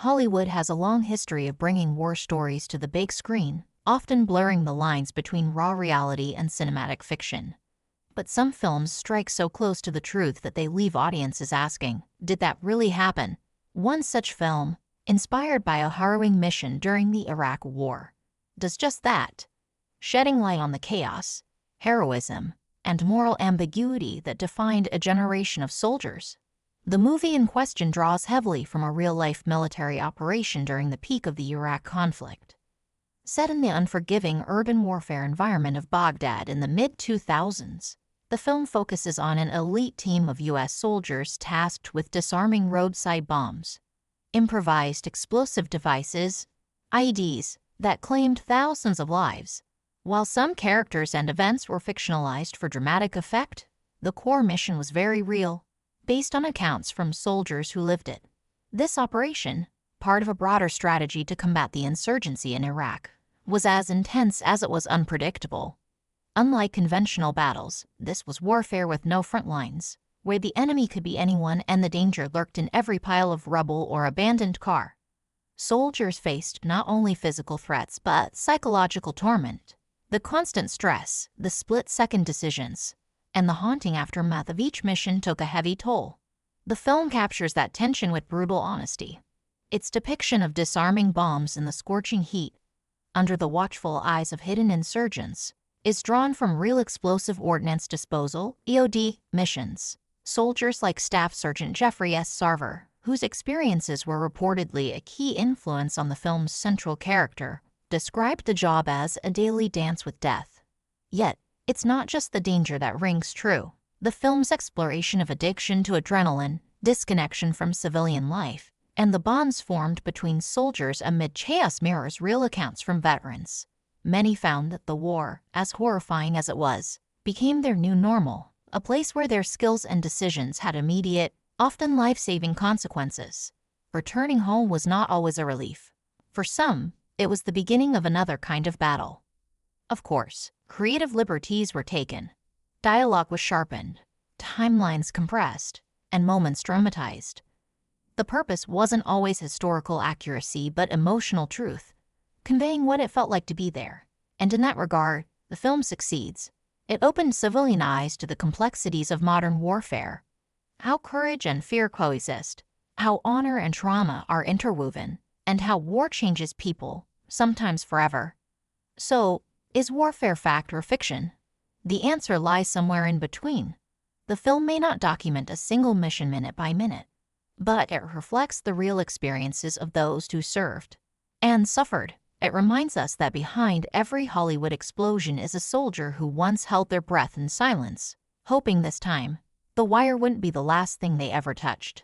Hollywood has a long history of bringing war stories to the big screen, often blurring the lines between raw reality and cinematic fiction. But some films strike so close to the truth that they leave audiences asking, did that really happen? One such film, inspired by a harrowing mission during the Iraq War, does just that, shedding light on the chaos, heroism, and moral ambiguity that defined a generation of soldiers. The movie in question draws heavily from a real-life military operation during the peak of the Iraq conflict. Set in the unforgiving urban warfare environment of Baghdad in the mid-2000s, the film focuses on an elite team of U.S. soldiers tasked with disarming roadside bombs, improvised explosive devices, IEDs, that claimed thousands of lives. While some characters and events were fictionalized for dramatic effect, the core mission was very real, based on accounts from soldiers who lived it. This operation, part of a broader strategy to combat the insurgency in Iraq, was as intense as it was unpredictable. Unlike conventional battles, this was warfare with no front lines, where the enemy could be anyone and the danger lurked in every pile of rubble or abandoned car. Soldiers faced not only physical threats but psychological torment. The constant stress, the split-second decisions, and the haunting aftermath of each mission took a heavy toll. The film captures that tension with brutal honesty. Its depiction of disarming bombs in the scorching heat, under the watchful eyes of hidden insurgents, is drawn from real explosive ordnance disposal (EOD) missions. Soldiers like Staff Sergeant Jeffrey S. Sarver, whose experiences were reportedly a key influence on the film's central character, described the job as a daily dance with death. Yet, it's not just the danger that rings true. The film's exploration of addiction to adrenaline, disconnection from civilian life, and the bonds formed between soldiers amid chaos mirrors real accounts from veterans. Many found that the war, as horrifying as it was, became their new normal, a place where their skills and decisions had immediate, often life-saving consequences. Returning home was not always a relief. For some, it was the beginning of another kind of battle. Of course, creative liberties were taken. Dialogue was sharpened, timelines compressed, and moments dramatized. The purpose wasn't always historical accuracy but emotional truth, conveying what it felt like to be there. And in that regard, the film succeeds. It opened civilian eyes to the complexities of modern warfare, how courage and fear coexist, how honor and trauma are interwoven, and how war changes people, sometimes forever. So, is warfare fact or fiction? The answer lies somewhere in between. The film may not document a single mission minute by minute, but it reflects the real experiences of those who served and suffered. It reminds us that behind every Hollywood explosion is a soldier who once held their breath in silence, hoping this time, the wire wouldn't be the last thing they ever touched.